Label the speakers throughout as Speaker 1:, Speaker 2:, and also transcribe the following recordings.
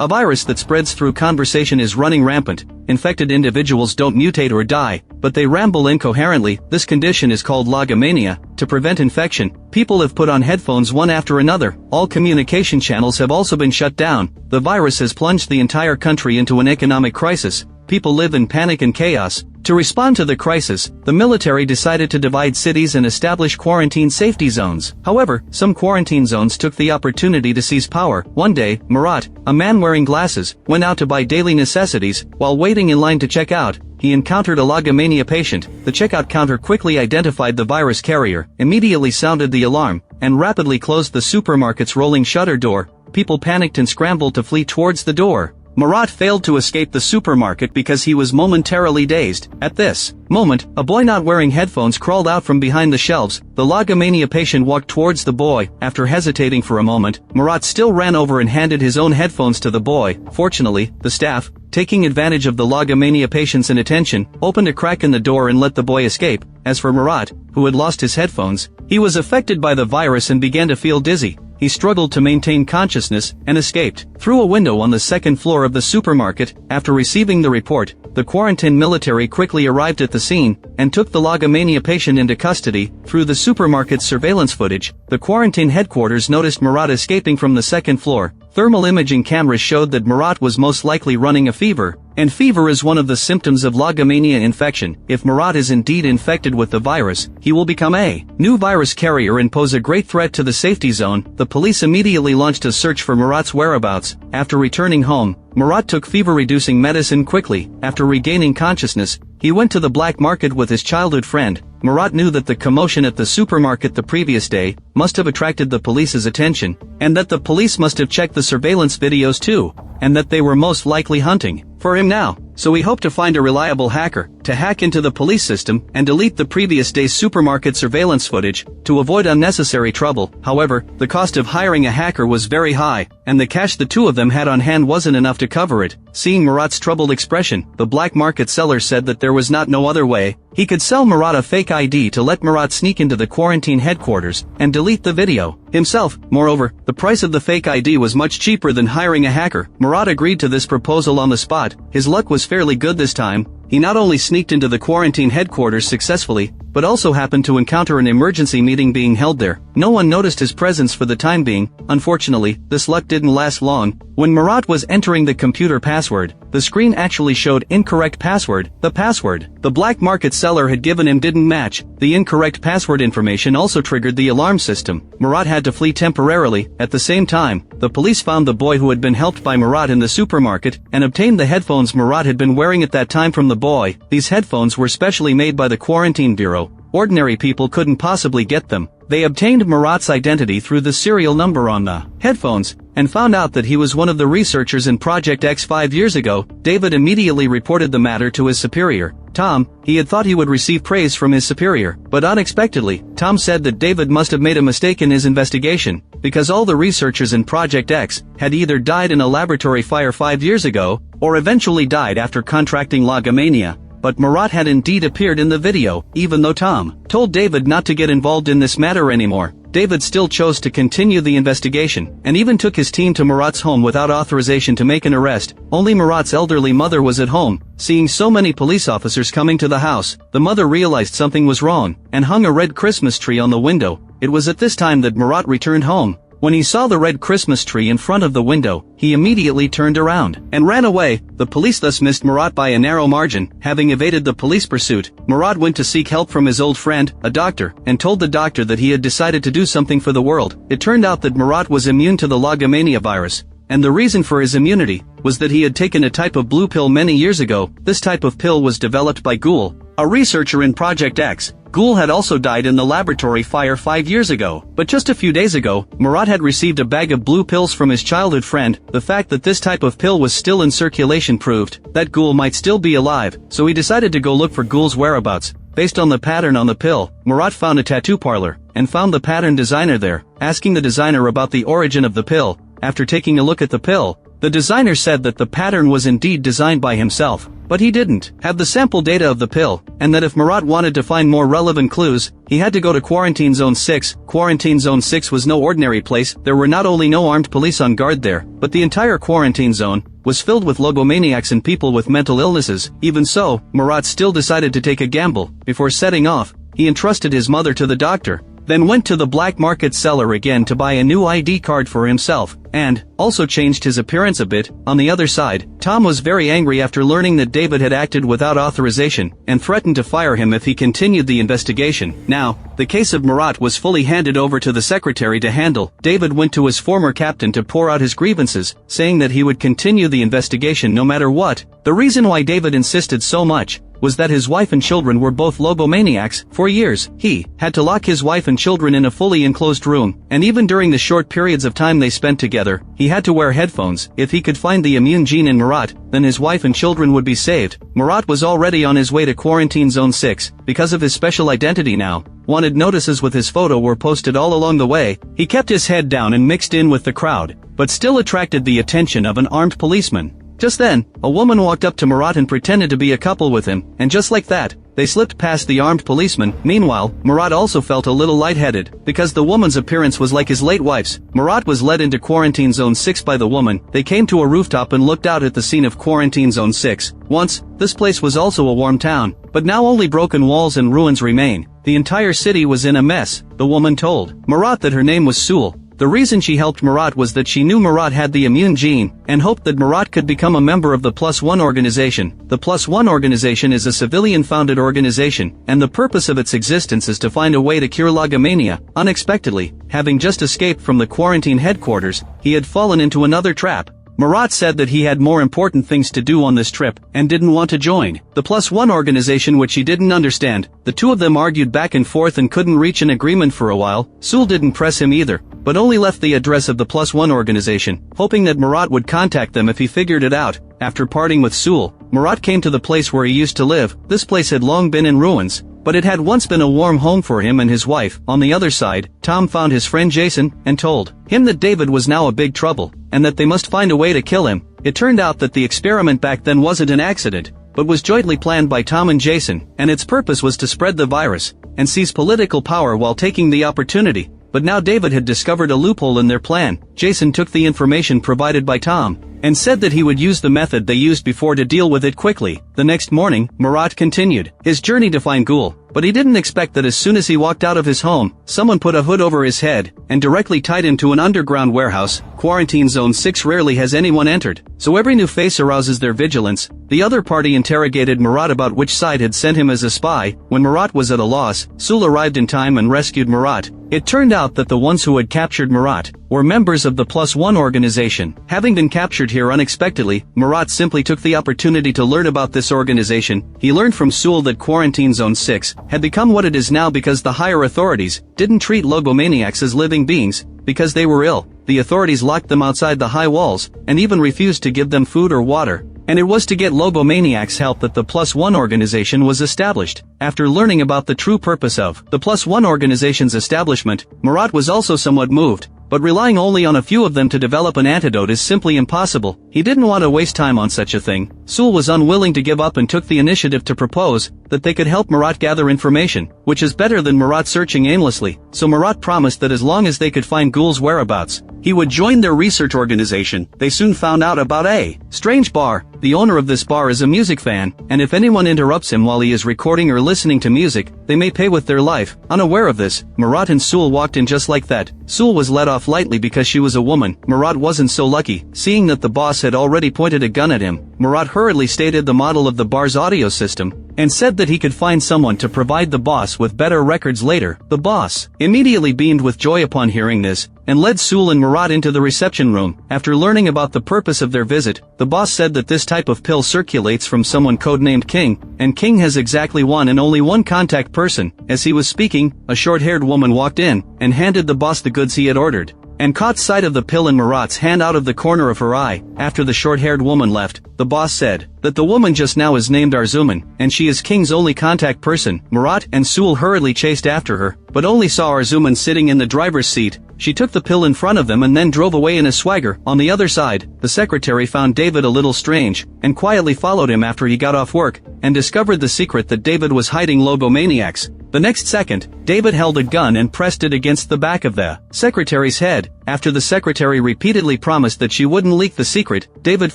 Speaker 1: A virus that spreads through conversation is running rampant. Infected individuals don't mutate or die, but they ramble incoherently. This condition is called logomania. To prevent infection, people have put on headphones one after another. All communication channels have also been shut down. The virus has plunged the entire country into an economic crisis. People live in panic and chaos. To respond to the crisis, the military decided to divide cities and establish quarantine safety zones. However, some quarantine zones took the opportunity to seize power. One day, Murat, a man wearing glasses, went out to buy daily necessities. While waiting in line to check out, he encountered a logomania patient. The checkout counter quickly identified the virus carrier, immediately sounded the alarm, and rapidly closed the supermarket's rolling shutter door. People panicked and scrambled to flee towards the door. Murat failed to escape the supermarket because he was momentarily dazed. At this moment, a boy not wearing headphones crawled out from behind the shelves. The logomania patient walked towards the boy. After hesitating for a moment, Murat still ran over and handed his own headphones to the boy. Fortunately, the staff, taking advantage of the logomania patient's inattention, opened a crack in the door and let the boy escape. As for Murat, who had lost his headphones, he was affected by the virus and began to feel dizzy. He struggled to maintain consciousness and escaped through a window on the second floor of the supermarket. After receiving the report, the quarantine military quickly arrived at the scene and took the logomania patient into custody. Through the supermarket's surveillance footage, the quarantine headquarters noticed Murat escaping from the second floor. Thermal imaging cameras showed that Murat was most likely running a fever, and fever is one of the symptoms of logomania infection. If Murat is indeed infected with the virus, he will become a new virus carrier and pose a great threat to the safety zone. The police immediately launched a search for Murat's whereabouts. After returning home, Murat took fever-reducing medicine quickly. After regaining consciousness, he went to the black market with his childhood friend. Murat knew that the commotion at the supermarket the previous day must have attracted the police's attention, and that the police must have checked the surveillance videos too, and that they were most likely hunting for him now. So he hoped to find a reliable hacker to hack into the police system and delete the previous day's supermarket surveillance footage to avoid unnecessary trouble. However, the cost of hiring a hacker was very high, and the cash the two of them had on hand wasn't enough to cover it. Seeing Murat's troubled expression, the black market seller said that there was no other way. He could sell Murat a fake ID to let Murat sneak into the quarantine headquarters and delete the video himself. Moreover, the price of the fake ID was much cheaper than hiring a hacker. Murat agreed to this proposal on the spot. His luck was fairly good this time. He not only sneaked into the quarantine headquarters successfully, but also happened to encounter an emergency meeting being held there. No one noticed his presence for the time being. Unfortunately, this luck didn't last long. When Murat was entering the computer password, the screen actually showed incorrect password. The password the black market seller had given him didn't match. The incorrect password information also triggered the alarm system. Murat had to flee temporarily. At the same time, the police found the boy who had been helped by Murat in the supermarket and obtained the headphones Murat had been wearing at that time from the boy. These headphones were specially made by the Quarantine Bureau. Ordinary people couldn't possibly get them. They obtained Murat's identity through the serial number on the headphones, and found out that he was one of the researchers in Project X 5 years ago. David immediately reported the matter to his superior, Tom. He had thought he would receive praise from his superior, but unexpectedly, Tom said that David must have made a mistake in his investigation, because all the researchers in Project X had either died in a laboratory fire 5 years ago, or eventually died after contracting logomania. But Murat had indeed appeared in the video. Even though Tom told David not to get involved in this matter anymore, David still chose to continue the investigation, and even took his team to Murat's home without authorization to make an arrest. Only Murat's elderly mother was at home. Seeing so many police officers coming to the house, the mother realized something was wrong, and hung a red Christmas tree on the window. It was at this time that Murat returned home. When he saw the red Christmas tree in front of the window, he immediately turned around and ran away. The police thus missed Murat by a narrow margin. Having evaded the police pursuit, Murat went to seek help from his old friend, a doctor, and told the doctor that he had decided to do something for the world. It turned out that Murat was immune to the logomania virus, and the reason for his immunity was that he had taken a type of blue pill many years ago. This type of pill was developed by Ghoul, a researcher in Project X. Ghoul had also died in the laboratory fire 5 years ago, but just a few days ago, Murat had received a bag of blue pills from his childhood friend. The fact that this type of pill was still in circulation proved that Ghoul might still be alive, so he decided to go look for Ghoul's whereabouts. Based on the pattern on the pill, Murat found a tattoo parlor, and found the pattern designer there. Asking the designer about the origin of the pill, after taking a look at the pill, the designer said that the pattern was indeed designed by himself. but he didn't have the sample data of the pill, and that if Murat wanted to find more relevant clues, he had to go to Quarantine Zone 6. Quarantine Zone 6 was no ordinary place. There were not only no armed police on guard there, but the entire quarantine zone was filled with logomaniacs and people with mental illnesses. Even so, Murat still decided to take a gamble. Before setting off, he entrusted his mother to the doctor, then went to the black market seller again to buy a new ID card for himself, and also changed his appearance a bit. On the other side, Tom was very angry after learning that David had acted without authorization, and threatened to fire him if he continued the investigation. Now, the case of Murat was fully handed over to the secretary to handle. David went to his former captain to pour out his grievances, saying that he would continue the investigation no matter what. The reason why David insisted so much was that his wife and children were both logomaniacs. For years, he had to lock his wife and children in a fully enclosed room, and even during the short periods of time they spent together, he had to wear headphones. If he could find the immune gene in Murat, then his wife and children would be saved. Murat was already on his way to Quarantine Zone 6, because of his special identity now. Wanted notices with his photo were posted all along the way. He kept his head down and mixed in with the crowd, but still attracted the attention of an armed policeman. Just then, a woman walked up to Murat and pretended to be a couple with him, and just like that, they slipped past the armed policeman. Meanwhile, Murat also felt a little lightheaded, because the woman's appearance was like his late wife's. Murat was led into Quarantine Zone 6 by the woman. They came to a rooftop and looked out at the scene of Quarantine Zone 6. Once, this place was also a warm town, but now only broken walls and ruins remain. The entire city was in a mess. The woman told Murat that her name was Sul. The reason she helped Murat was that she knew Murat had the immune gene, and hoped that Murat could become a member of the Plus One organization. The Plus One organization is a civilian-founded organization, and the purpose of its existence is to find a way to cure logomania. Unexpectedly, having just escaped from the quarantine headquarters, he had fallen into another trap. Murat said that he had more important things to do on this trip, and didn't want to join the Plus One organization, which he didn't understand. The two of them argued back and forth and couldn't reach an agreement for a while. Sul didn't press him either, but only left the address of the Plus One organization, hoping that Murat would contact them if he figured it out. After parting with Sul, Murat came to the place where he used to live. This place had long been in ruins, but it had once been a warm home for him and his wife. On the other side, Tom found his friend Jason, and told him that David was now a big trouble, and that they must find a way to kill him. It turned out that the experiment back then wasn't an accident, but was jointly planned by Tom and Jason, and its purpose was to spread the virus, and seize political power while taking the opportunity. But now David had discovered a loophole in their plan. Jason took the information provided by Tom, and said that he would use the method they used before to deal with it quickly. The next morning, Murat continued his journey to find Gul, but he didn't expect that as soon as he walked out of his home, someone put a hood over his head, and directly tied him to an underground warehouse. Quarantine Zone 6 rarely has anyone entered, so every new face arouses their vigilance. The other party interrogated Murat about which side had sent him as a spy. When Murat was at a loss, Sul arrived in time and rescued Murat. It turned out that the ones who had captured Murat were members of the Plus One organization. Having been captured here unexpectedly, Murat simply took the opportunity to learn about this organization. He learned from Sul that Quarantine Zone 6 had become what it is now because the higher authorities didn't treat logomaniacs as living beings, because they were ill. The authorities locked them outside the high walls, and even refused to give them food or water. And it was to get logomaniacs help that the Plus One organization was established. After learning about the true purpose of the Plus One organization's establishment, Murat was also somewhat moved. But relying only on a few of them to develop an antidote is simply impossible. He didn't want to waste time on such a thing. Sul was unwilling to give up and took the initiative to propose that they could help Murat gather information, which is better than Murat searching aimlessly. So Murat promised that as long as they could find Gul's whereabouts, he would join their research organization. They soon found out about a strange bar. The owner of this bar is a music fan, and if anyone interrupts him while he is recording or listening to music, they may pay with their life. Unaware of this, Murat and Sul walked in just like that. Sul was let off lightly because she was a woman. Murat wasn't so lucky. Seeing that the boss had already pointed a gun at him, Murat hurriedly stated the model of the bar's audio system, and said that he could find someone to provide the boss with better records later. The boss immediately beamed with joy upon hearing this, and led Sul and Murat into the reception room. After learning about the purpose of their visit, the boss said that this type of pill circulates from someone codenamed King, and King has exactly one and only one contact person. As he was speaking, a short-haired woman walked in, and handed the boss the goods he had ordered, and caught sight of the pill in Murat's hand out of the corner of her eye. After the short-haired woman left, the boss said that the woman just now is named Arzuman, and she is King's only contact person. Murat and Sul hurriedly chased after her, but only saw Arzuman sitting in the driver's seat. She took the pill in front of them and then drove away in a swagger. On the other side, the secretary found David a little strange, and quietly followed him after he got off work, and discovered the secret that David was hiding logomaniacs. The next second, David held a gun and pressed it against the back of the secretary's head. After the secretary repeatedly promised that she wouldn't leak the secret, David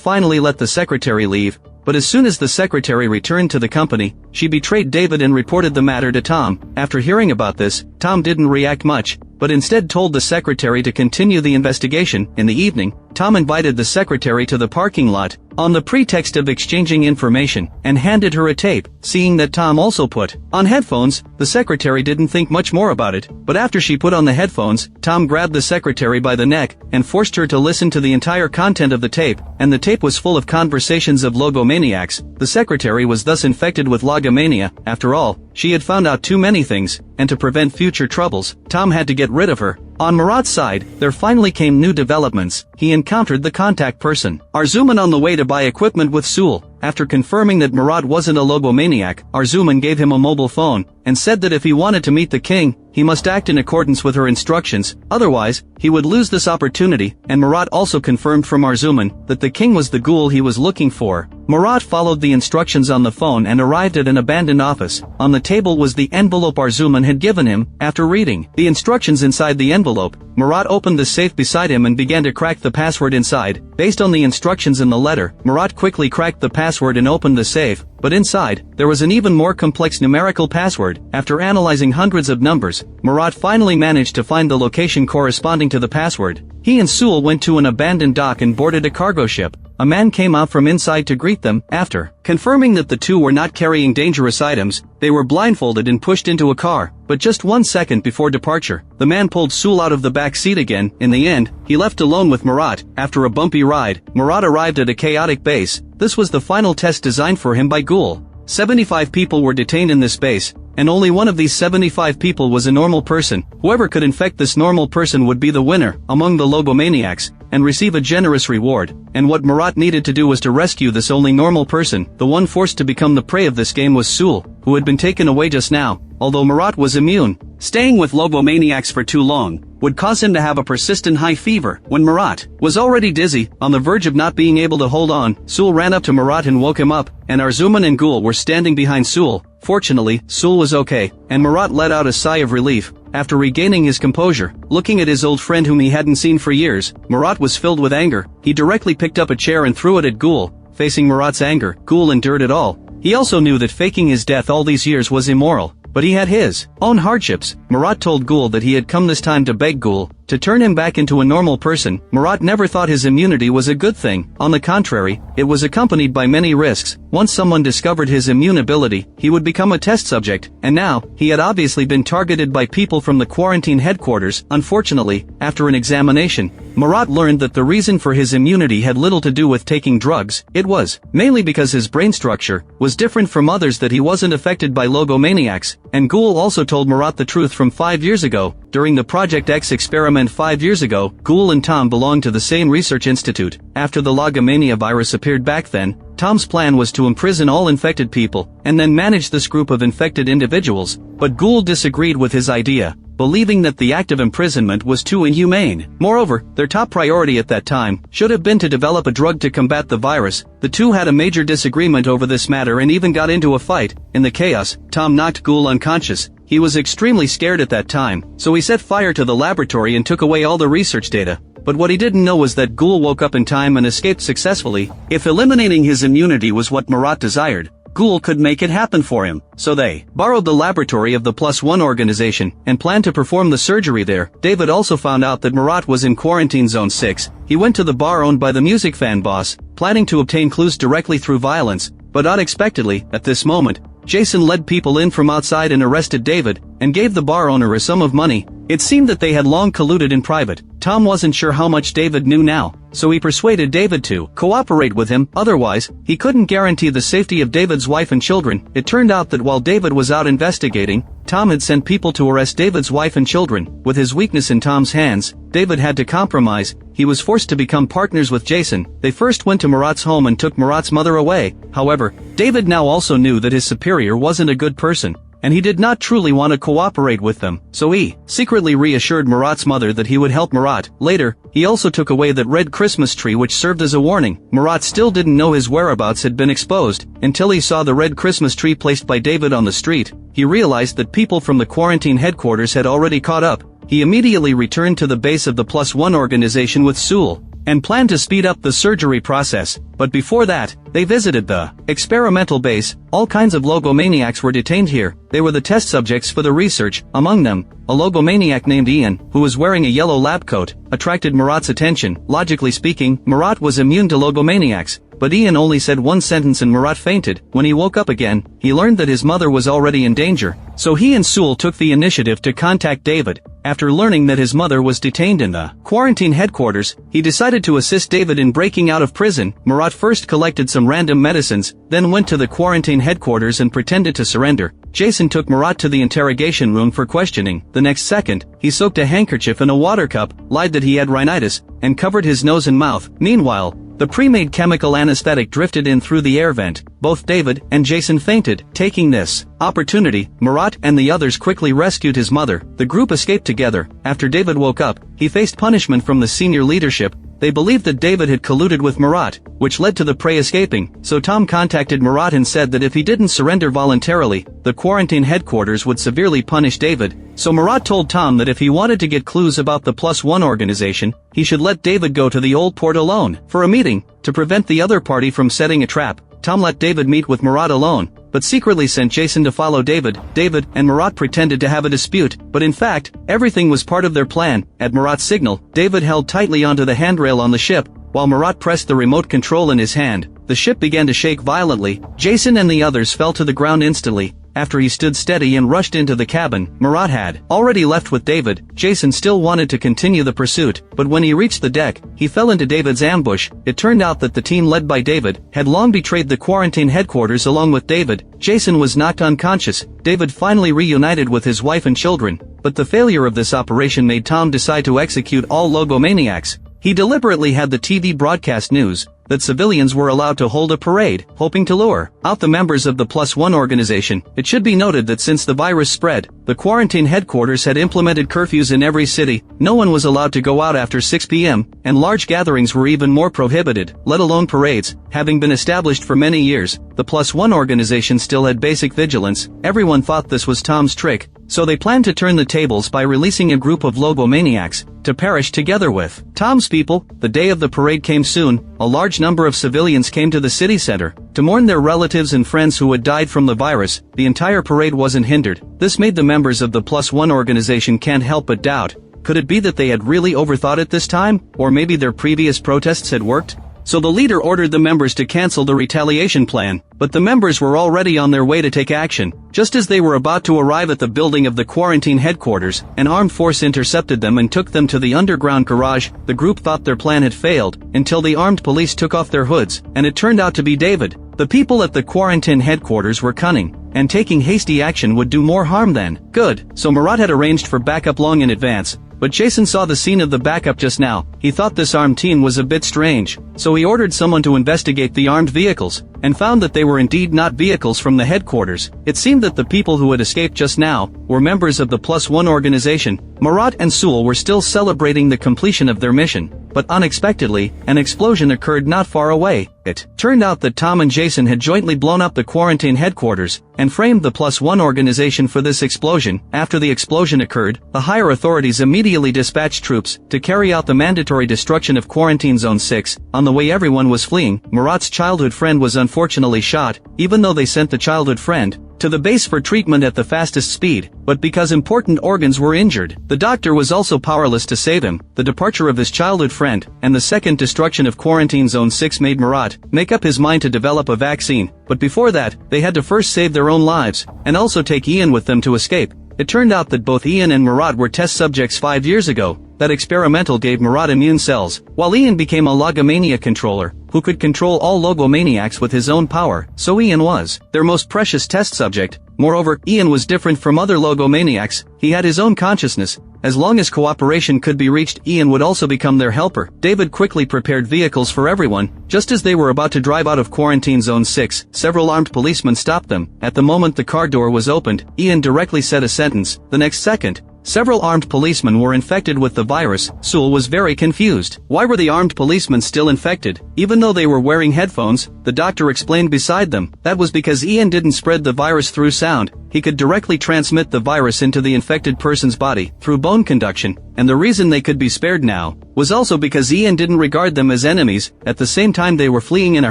Speaker 1: finally let the secretary leave. But as soon as the secretary returned to the company, she betrayed David and reported the matter to Tom. After hearing about this, Tom didn't react much, but instead told the secretary to continue the investigation. In the evening, Tom invited the secretary to the parking lot, on the pretext of exchanging information, and handed her a tape. Seeing that Tom also put on headphones, the secretary didn't think much more about it, but after she put on the headphones, Tom grabbed the secretary by the neck, and forced her to listen to the entire content of the tape, and the tape was full of conversations of logomaniacs. The secretary was thus infected with logomania. After all, she had found out too many things, and to prevent future troubles, Tom had to get rid of her. On Murat's side, there finally came new developments. He encountered the contact person, Arzuman, on the way to buy equipment with Sul. After confirming that Murat wasn't a logomaniac, Arzuman gave him a mobile phone, and said that if he wanted to meet the king, he must act in accordance with her instructions, otherwise, he would lose this opportunity. And Murat also confirmed from Arzuman that the king was the ghoul he was looking for. Murat followed the instructions on the phone and arrived at an abandoned office. On the table was the envelope Arzuman had given him. After reading the instructions inside the envelope, Murat opened the safe beside him and began to crack the password inside. Based on the instructions in the letter, Murat quickly cracked the password and opened the safe, but inside, there was an even more complex numerical password. After analyzing hundreds of numbers, Murat finally managed to find the location corresponding to the password. He and Sul went to an abandoned dock and boarded a cargo ship. A man came out from inside to greet them. After confirming that the two were not carrying dangerous items, they were blindfolded and pushed into a car. But just 1 second before departure, the man pulled Sul out of the back seat again. In the end, he left alone with Murat. After a bumpy ride, Murat arrived at a chaotic base. This was the final test designed for him by Ghoul. 75 people were detained in this base, and only one of these 75 people was a normal person. Whoever could infect this normal person would be the winner among the logomaniacs, and receive a generous reward. And what Murat needed to do was to rescue this only normal person. The one forced to become the prey of this game was Sul, who had been taken away just now. Although Murat was immune, staying with logomaniacs for too long would cause him to have a persistent high fever. When Murat was already dizzy, on the verge of not being able to hold on, Sul ran up to Murat and woke him up, and Arzuman and Ghoul were standing behind Sul. Fortunately, Sul was okay, and Murat let out a sigh of relief. After regaining his composure, looking at his old friend whom he hadn't seen for years, Murat was filled with anger. He directly picked up a chair and threw it at Ghoul. Facing Murat's anger, Ghoul endured it all. He also knew that faking his death all these years was immoral, but he had his own hardships. Murat told Ghoul that he had come this time to beg Ghoul to turn him back into a normal person. Murat never thought his immunity was a good thing. On the contrary, it was accompanied by many risks. Once someone discovered his immune ability, he would become a test subject, and now, he had obviously been targeted by people from the quarantine headquarters. Unfortunately, after an examination, Murat learned that the reason for his immunity had little to do with taking drugs. It was mainly because his brain structure was different from others, that he wasn't affected by logomaniacs. And Ghoul also told Murat the truth from 5 years ago. During the Project X experiment 5 years ago, Ghoul and Tom belonged to the same research institute. After the logomania virus appeared back then, Tom's plan was to imprison all infected people, and then manage this group of infected individuals. But Ghoul disagreed with his idea, believing that the act of imprisonment was too inhumane. Moreover, their top priority at that time should have been to develop a drug to combat the virus. The two had a major disagreement over this matter and even got into a fight. In the chaos, Tom knocked Ghoul unconscious. He was extremely scared at that time, so he set fire to the laboratory and took away all the research data. But what he didn't know was that Ghoul woke up in time and escaped successfully. If eliminating his immunity was what Murat desired, Ghoul could make it happen for him. So they borrowed the laboratory of the Plus One organization and planned to perform the surgery there. David also found out that Murat was in quarantine zone 6. He went to the bar owned by the music fan boss, planning to obtain clues directly through violence. But unexpectedly, at this moment, Jason led people in from outside and arrested David, and gave the bar owner a sum of money. It seemed that they had long colluded in private. Tom wasn't sure how much David knew now, so he persuaded David to cooperate with him. Otherwise, he couldn't guarantee the safety of David's wife and children. It turned out that while David was out investigating, Tom had sent people to arrest David's wife and children. With his weakness in Tom's hands, David had to compromise. He was forced to become partners with Jason. They first went to Murat's home and took Murat's mother away. However, David now also knew that his superior wasn't a good person. and he did not truly want to cooperate with them, so he secretly reassured Murat's mother that he would help Murat. Later, he also took away that red Christmas tree, which served as a warning. Murat still didn't know his whereabouts had been exposed, until he saw the red Christmas tree placed by David on the street. He realized that people from the quarantine headquarters had already caught up. He immediately returned to the base of the +1 organization with Sewell, and planned to speed up the surgery process, but before that, they visited the experimental base. All kinds of logomaniacs were detained here. They were the test subjects for the research. Among them, a logomaniac named Ian, who was wearing a yellow lab coat, attracted Murat's attention. Logically speaking, Murat was immune to logomaniacs, but Ian only said one sentence and Murat fainted. When he woke up again, he learned that his mother was already in danger, so he and Sewell took the initiative to contact David. After learning that his mother was detained in the quarantine headquarters, he decided to assist David in breaking out of prison. Murat first collected some random medicines, then went to the quarantine headquarters and pretended to surrender. Jason took Murat to the interrogation room for questioning. The next second, he soaked a handkerchief in a water cup, lied that he had rhinitis, and covered his nose and mouth. Meanwhile, the pre-made chemical anesthetic drifted in through the air vent. Both David and Jason fainted. Taking this opportunity, Murat and the others quickly rescued his mother. The group escaped together. After David woke up, he faced punishment from the senior leadership. They believed that David had colluded with Murat, which led to the prey escaping, so Tom contacted Murat and said that if he didn't surrender voluntarily, the quarantine headquarters would severely punish David. So Murat told Tom that if he wanted to get clues about the +1 organization, he should let David go to the old port alone for a meeting. To prevent the other party from setting a trap, Tom let David meet with Murat alone, but secretly sent Jason to follow David. David and Murat pretended to have a dispute, but in fact, everything was part of their plan. At Murat's signal, David held tightly onto the handrail on the ship, while Murat pressed the remote control in his hand. The ship began to shake violently. Jason and the others fell to the ground instantly. After he stood steady and rushed into the cabin, Murat had already left with David. Jason still wanted to continue the pursuit, but when he reached the deck, he fell into David's ambush. It turned out that the team led by David had long betrayed the quarantine headquarters along with David. Jason was knocked unconscious. David finally reunited with his wife and children, but the failure of this operation made Tom decide to execute all logomaniacs. He deliberately had the TV broadcast news that civilians were allowed to hold a parade, hoping to lure out the members of the +1 organization. It should be noted that since the virus spread, the quarantine headquarters had implemented curfews in every city. No one was allowed to go out after 6 p.m., and large gatherings were even more prohibited, let alone parades. Having been established for many years, the +1 organization still had basic vigilance. Everyone thought this was Tom's trick, so they planned to turn the tables by releasing a group of logomaniacs to perish together with Tom's people. The day of the parade came soon. A large number of civilians came to the city center to mourn their relatives and friends who had died from the virus. The entire parade wasn't hindered. This made the members of the +1 organization can't help but doubt. Could it be that they had really overthought it this time? Or maybe their previous protests had worked? So the leader ordered the members to cancel the retaliation plan, but the members were already on their way to take action. Just as they were about to arrive at the building of the quarantine headquarters, an armed force intercepted them and took them to the underground garage. The group thought their plan had failed, until the armed police took off their hoods, and it turned out to be David. The people at the quarantine headquarters were cunning, and taking hasty action would do more harm than good. So Murat had arranged for backup long in advance. But Jason saw the scene of the backup just now. He thought this armed team was a bit strange, so he ordered someone to investigate the armed vehicles, and found that they were indeed not vehicles from the headquarters. It seemed that the people who had escaped just now were members of the +1 organization. Murat and Sewell were still celebrating the completion of their mission, but unexpectedly, an explosion occurred not far away. It turned out that Tom and Jason had jointly blown up the quarantine headquarters, and framed the +1 organization for this explosion. After the explosion occurred, the higher authorities immediately dispatched troops to carry out the mandatory destruction of Quarantine Zone 6. On the way everyone was fleeing. Murat's childhood friend was unfortunately shot, even though they sent the childhood friend to the base for treatment at the fastest speed, but because important organs were injured, the doctor was also powerless to save him. The departure of his childhood friend, and the second destruction of Quarantine Zone 6 made Murat make up his mind to develop a vaccine, but before that, they had to first save their own lives, and also take Ian with them to escape. It turned out that both Ian and Murat were test subjects 5 years ago. That experimental gave Murat immune cells, while Ian became a logomania controller, who could control all logomaniacs with his own power. So Ian was their most precious test subject. Moreover, Ian was different from other logomaniacs. He had his own consciousness. As long as cooperation could be reached, Ian would also become their helper. David quickly prepared vehicles for everyone. Just as they were about to drive out of quarantine zone 6, several armed policemen stopped them. At the moment the car door was opened, Ian directly said a sentence. The next second, several armed policemen were infected with the virus. Sewell was very confused. Why were the armed policemen still infected, even though they were wearing headphones? The doctor explained beside them. That was because Ian didn't spread the virus through sound. He could directly transmit the virus into the infected person's body through bone conduction, and the reason they could be spared now was also because Ian didn't regard them as enemies. At the same time they were fleeing in a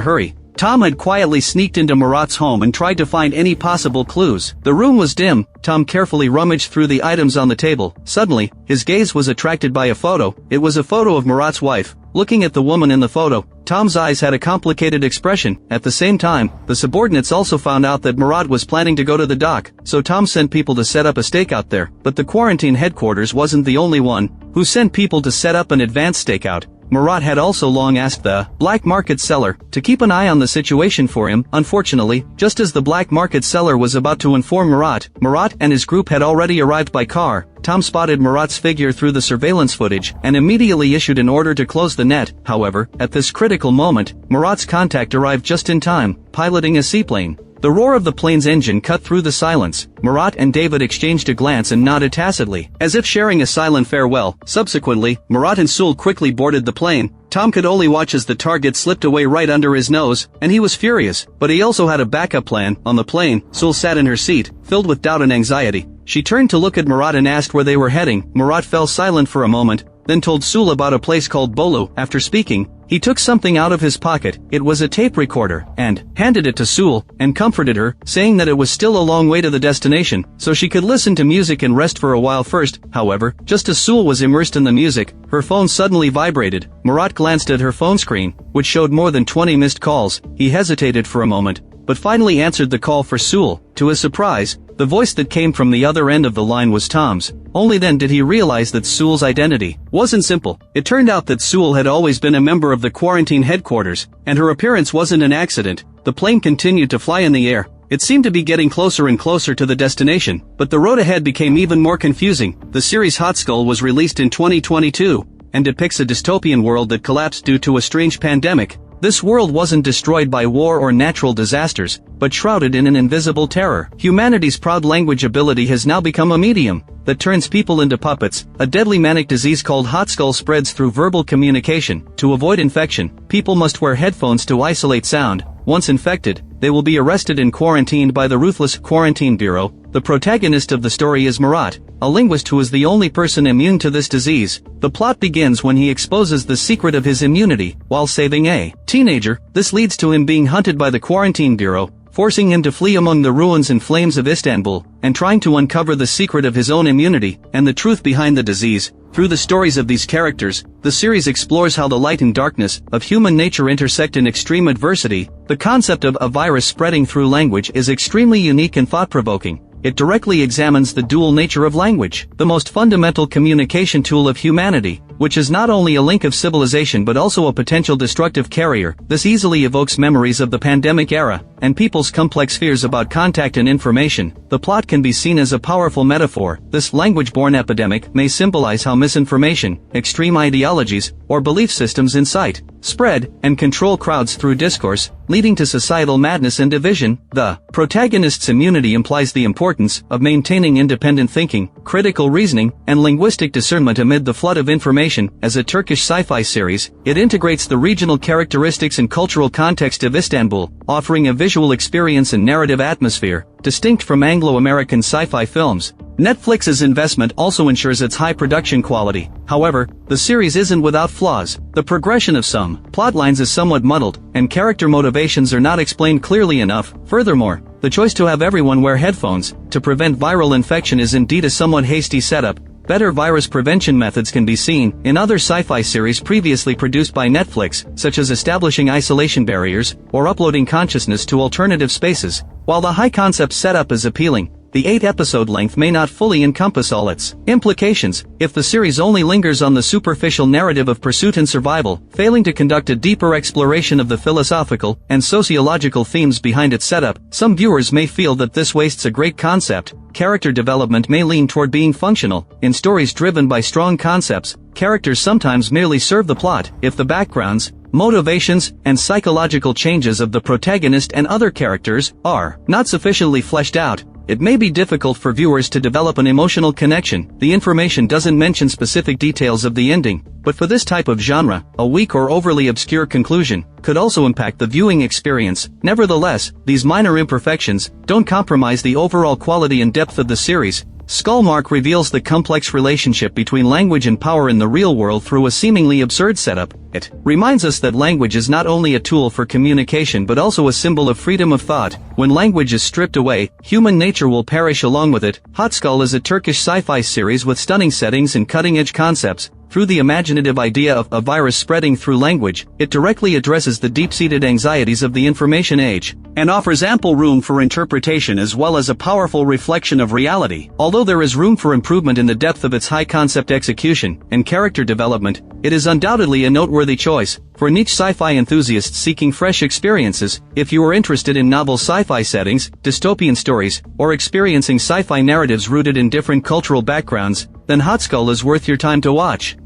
Speaker 1: hurry. Tom had quietly sneaked into Murat's home and tried to find any possible clues. The room was dim. Tom carefully rummaged through the items on the table. Suddenly, his gaze was attracted by a photo. It was a photo of Murat's wife. Looking at the woman in the photo, Tom's eyes had a complicated expression. At the same time, the subordinates also found out that Murat was planning to go to the dock, so Tom sent people to set up a stakeout there. But the quarantine headquarters wasn't the only one who sent people to set up an advanced stakeout. Murat had also long asked the black market seller to keep an eye on the situation for him. Unfortunately, just as the black market seller was about to inform Murat and his group had already arrived by car. Tom spotted Murat's figure through the surveillance footage and immediately issued an order to close the net. However, at this critical moment, Murat's contact arrived just in time, piloting a seaplane. The roar of the plane's engine cut through the silence. Murat and David exchanged a glance and nodded tacitly, as if sharing a silent farewell. Subsequently, Murat and Sewell quickly boarded the plane. Tom could only watch as the target slipped away right under his nose, and he was furious, but he also had a backup plan. On the plane, Sewell sat in her seat, filled with doubt and anxiety. She turned to look at Murat and asked where they were heading. Murat fell silent for a moment, then told Sewell about a place called Bolu. After speaking, he took something out of his pocket. It was a tape recorder, and handed it to Sewell, and comforted her, saying that it was still a long way to the destination, so she could listen to music and rest for a while first. However, just as Sewell was immersed in the music, her phone suddenly vibrated. Murat glanced at her phone screen, which showed more than 20 missed calls. He hesitated for a moment, but finally answered the call for Sewell. To his surprise, the voice that came from the other end of the line was Tom's. Only then did he realize that Sewell's identity wasn't simple. It turned out that Sewell had always been a member of the quarantine headquarters, and her appearance wasn't an accident. The plane continued to fly in the air. It seemed to be getting closer and closer to the destination, but the road ahead became even more confusing. The series Hot Skull was released in 2022, and depicts a dystopian world that collapsed due to a strange pandemic. This world wasn't destroyed by war or natural disasters, but shrouded in an invisible terror. Humanity's proud language ability has now become a medium that turns people into puppets. A deadly manic disease called Hot Skull spreads through verbal communication. To avoid infection, people must wear headphones to isolate sound. Once infected, they will be arrested and quarantined by the ruthless Quarantine Bureau. The protagonist of the story is Murat, a linguist who is the only person immune to this disease. The plot begins when he exposes the secret of his immunity while saving a teenager. This leads to him being hunted by the Quarantine Bureau, forcing him to flee among the ruins and flames of Istanbul, and trying to uncover the secret of his own immunity and the truth behind the disease. Through the stories of these characters, the series explores how the light and darkness of human nature intersect in extreme adversity. The concept of a virus spreading through language is extremely unique and thought-provoking. It directly examines the dual nature of language, the most fundamental communication tool of humanity, which is not only a link of civilization but also a potential destructive carrier. This easily evokes memories of the pandemic era, and people's complex fears about contact and information. The plot can be seen as a powerful metaphor. This language-borne epidemic may symbolize how misinformation, extreme ideologies, or belief systems incite, spread, and control crowds through discourse, leading to societal madness and division. The protagonist's immunity implies the importance of maintaining independent thinking, critical reasoning, and linguistic discernment amid the flood of information. As a Turkish sci-fi series, it integrates the regional characteristics and cultural context of Istanbul, offering a visual experience and narrative atmosphere distinct from Anglo-American sci-fi films. Netflix's investment also ensures its high production quality. However, the series isn't without flaws. The progression of some plotlines is somewhat muddled, and character motivations are not explained clearly enough. Furthermore, the choice to have everyone wear headphones to prevent viral infection is indeed a somewhat hasty setup. Better virus prevention methods can be seen in other sci-fi series previously produced by Netflix, such as establishing isolation barriers or uploading consciousness to alternative spaces. While the high-concept setup is appealing, the 8-episode length may not fully encompass all its implications if the series only lingers on the superficial narrative of pursuit and survival, failing to conduct a deeper exploration of the philosophical and sociological themes behind its setup. Some viewers may feel that this wastes a great concept. Character development may lean toward being functional. In stories driven by strong concepts, characters sometimes merely serve the plot. If the backgrounds, motivations, and psychological changes of the protagonist and other characters are not sufficiently fleshed out, it may be difficult for viewers to develop an emotional connection. The information doesn't mention specific details of the ending, but for this type of genre, a weak or overly obscure conclusion could also impact the viewing experience. Nevertheless, these minor imperfections don't compromise the overall quality and depth of the series. Skullmark reveals the complex relationship between language and power in the real world through a seemingly absurd setup. It reminds us that language is not only a tool for communication but also a symbol of freedom of thought. When language is stripped away, human nature will perish along with it. Hot Skull is a Turkish sci-fi series with stunning settings and cutting-edge concepts. Through the imaginative idea of a virus spreading through language, it directly addresses the deep-seated anxieties of the information age, and offers ample room for interpretation as well as a powerful reflection of reality. Although there is room for improvement in the depth of its high-concept execution and character development, it is undoubtedly a noteworthy choice for niche sci-fi enthusiasts seeking fresh experiences. If you are interested in novel sci-fi settings, dystopian stories, or experiencing sci-fi narratives rooted in different cultural backgrounds, then Hot Skull is worth your time to watch.